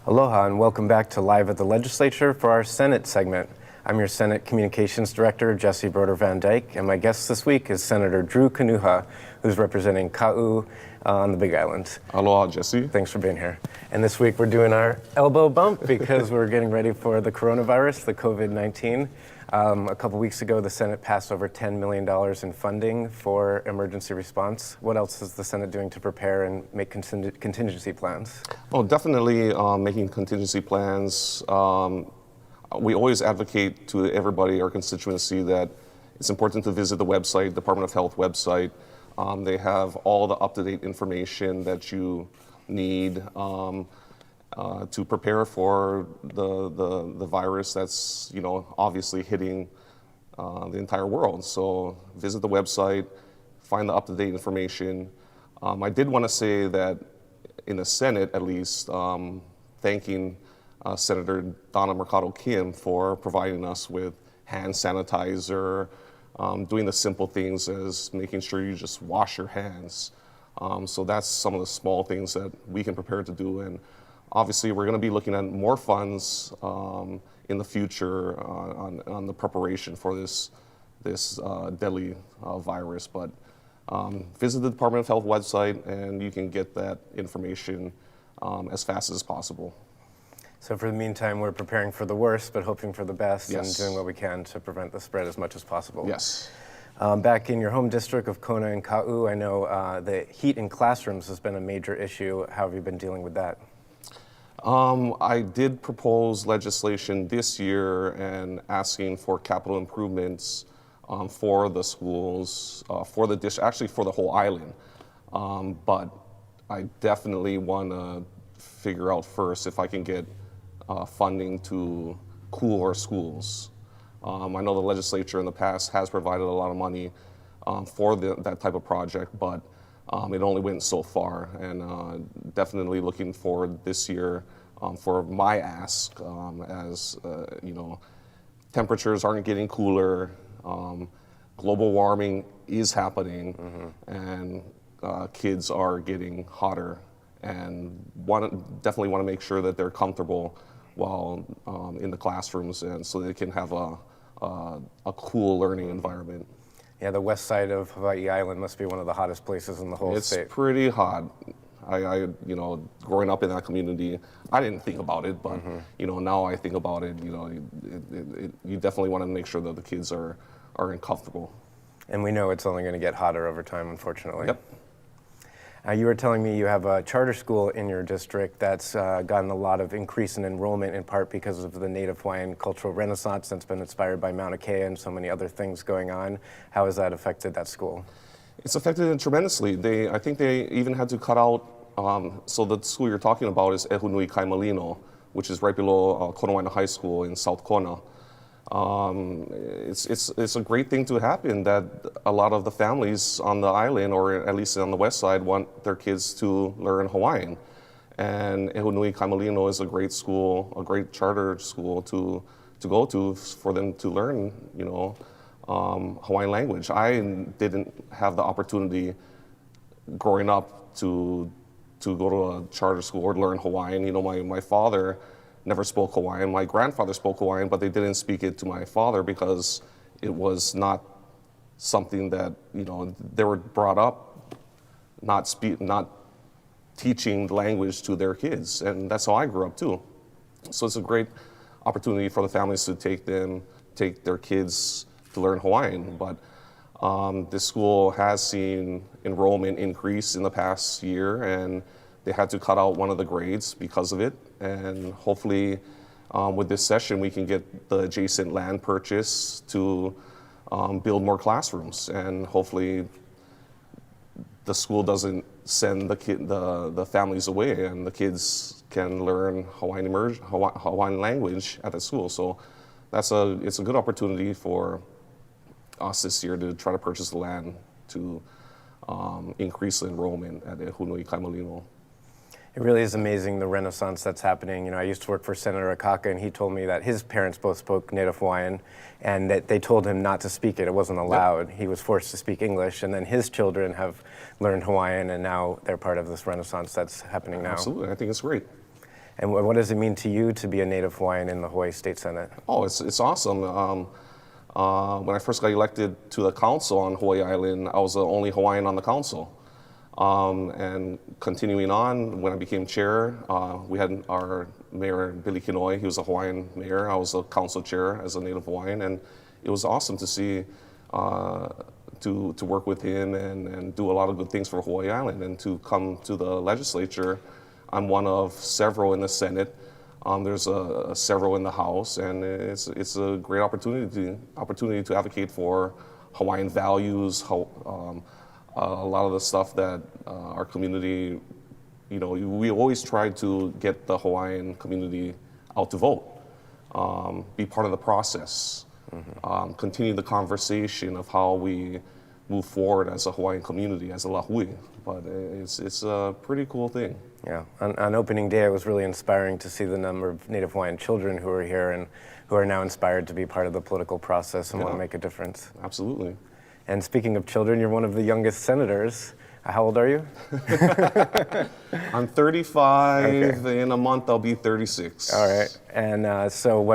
Aloha and welcome back to Live at the Legislature for our Senate segment. I'm your Senate Communications Director, Jesse Broder Van Dyke, and my guest this week is Senator Dru Kanuha, who's representing Ka'u on the Big Island. Aloha, Jesse. Thanks for being here. And this week we're doing our elbow bump because we're getting ready for the coronavirus, the COVID-19. A couple weeks ago, the Senate passed over $10 million in funding for emergency response. What else is the Senate doing to prepare and make contingency plans? Well, definitely making contingency plans. We always advocate to everybody, our constituency, that it's important to visit the website, Department of Health website. They have all the up-to-date information that you need to prepare for the virus that's obviously hitting the entire world. So visit the website, find the up-to-date information. I did want to say that in the Senate, at least, thanking Senator Donna Mercado Kim for providing us with hand sanitizer, doing the simple things as making sure you just wash your hands. So that's some of the small things that we can prepare to do. And obviously, we're going to be looking at more funds in the future on the preparation for this deadly virus. But visit the Department of Health website, and you can get that information as fast as possible. So for the meantime, we're preparing for the worst, but hoping for the best. Yes. And doing what we can to prevent the spread as much as possible. Yes. Back in your home district of Kona and Ka'u, I know the heat in classrooms has been a major issue. How have you been dealing with that? I did propose legislation this year and asking for capital improvements for the schools, for the district, actually for the whole island. But I definitely want to figure out first if I can get funding to cool our schools. I know the legislature in the past has provided a lot of money for that type of project, but it only went so far, and definitely looking forward this year for my ask, as temperatures aren't getting cooler, global warming is happening, and kids are getting hotter, and definitely want to make sure that they're comfortable while in the classrooms, and so they can have a cool learning environment. Yeah, the west side of Hawaii Island must be one of the hottest places in the whole state. It's pretty hot. I growing up in that community, I didn't think about it, but now I think about it. You definitely want to make sure that the kids are comfortable. And we know it's only going to get hotter over time, unfortunately. Yep. You were telling me you have a charter school in your district that's gotten a lot of increase in enrollment, in part because of the Native Hawaiian cultural renaissance that's been inspired by Mauna Kea and so many other things going on. How has that affected that school? It's affected it tremendously. I think they even had to cut out, so the school you're talking about is Ehunui Kaimalino, which is right below Kona High School in South Kona. It's a great thing to happen that a lot of the families on the island, or at least on the west side, want their kids to learn Hawaiian. And Ehunui Kaimalino is a great school, a great charter school to go to for them to learn, Hawaiian language. I didn't have the opportunity growing up to go to a charter school or learn Hawaiian. My father never spoke Hawaiian. My grandfather spoke Hawaiian, but they didn't speak it to my father because it was not something that, they were brought up not teaching the language to their kids. And that's how I grew up too. So it's a great opportunity for the families to take their kids to learn Hawaiian. But this school has seen enrollment increase in the past year, and they had to cut out one of the grades because of it. And hopefully with this session, we can get the adjacent land purchase to build more classrooms. And hopefully the school doesn't send the families away, and the kids can learn Hawaiian language at the school. So it's a good opportunity for us this year to try to purchase the land to increase the enrollment at Ehunui Kaimalino. It really is amazing, the renaissance that's happening. I used to work for Senator Akaka, and he told me that his parents both spoke Native Hawaiian, and that they told him not to speak it. It wasn't allowed. Yep. He was forced to speak English, and then his children have learned Hawaiian, and now they're part of this renaissance that's happening now. Absolutely, I think it's great. And what does it mean to you to be a Native Hawaiian in the Hawai'i State Senate? Oh, it's awesome. When I first got elected to the council on Hawaii Island, I was the only Hawaiian on the council. And continuing on, when I became chair, we had our mayor, Billy Kinoi. He was a Hawaiian mayor. I was the council chair as a Native Hawaiian, and it was awesome to see, to work with him and do a lot of good things for Hawaii Island. And to come to the legislature, I'm one of several in the Senate. There's several in the House, and it's a great opportunity to advocate for Hawaiian values, a lot of the stuff that our community, we always try to get the Hawaiian community out to vote, be part of the process, continue the conversation of how we move forward as a Hawaiian community, as a lahui. But it's a pretty cool thing. Yeah, on opening day, it was really inspiring to see the number of Native Hawaiian children who are here and who are now inspired to be part of the political process and want to make a difference. Absolutely. And speaking of children, you're one of the youngest senators. How old are you? I'm 35. Okay. In a month, I'll be 36. All right. And so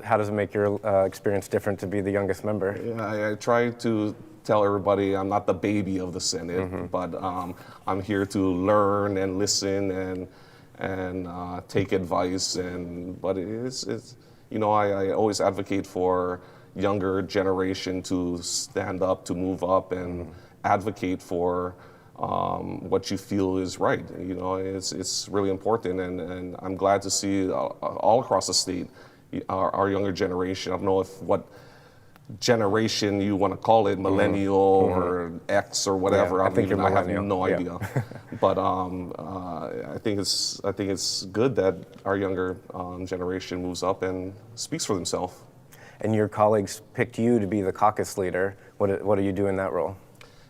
how does it make your experience different to be the youngest member? Yeah, I try to tell everybody I'm not the baby of the Senate, but I'm here to learn and listen and take advice. But it's I always advocate for younger generation to stand up, to move up, and advocate for what you feel is right. It's really important, and I'm glad to see all across the state our younger generation. I don't know what generation you want to call it, millennial or X or whatever. Yeah, I have no idea. But I think it's good that our younger generation moves up and speaks for themselves. And your colleagues picked you to be the caucus leader. What do you do in that role?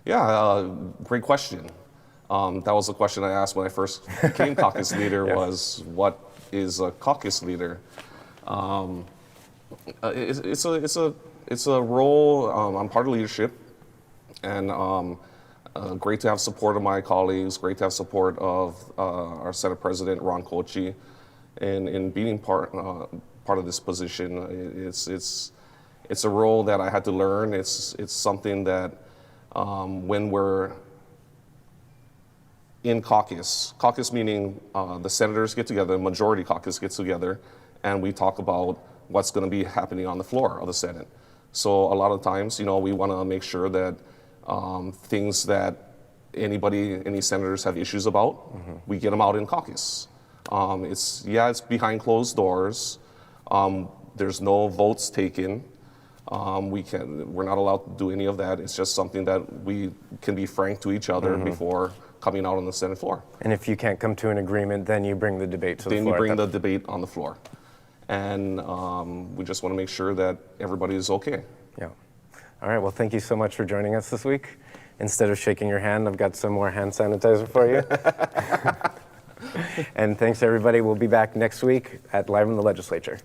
Yeah, great question. That was the question I asked when I first became caucus leader. Yeah. Was what is a caucus leader? It's a role. I'm part of leadership, and great to have support of my colleagues. Great to have support of our Senate President Ron Kochi, in being part of this position. It's a role that I had to learn. It's something that when we're in caucus meaning the senators get together, majority caucus gets together, and we talk about what's going to be happening on the floor of the Senate. So a lot of times, we want to make sure that things that any senators have issues about, we get them out in caucus. It's behind closed doors. There's no votes taken. We're not allowed to do any of that. It's just something that we can be frank to each other before coming out on the Senate floor. And if you can't come to an agreement, then you bring the debate to the floor. Then you bring the debate on the floor. And we just want to make sure that everybody is okay. Yeah. All right, well, thank you so much for joining us this week. Instead of shaking your hand, I've got some more hand sanitizer for you. And thanks, everybody. We'll be back next week at Live in the Legislature.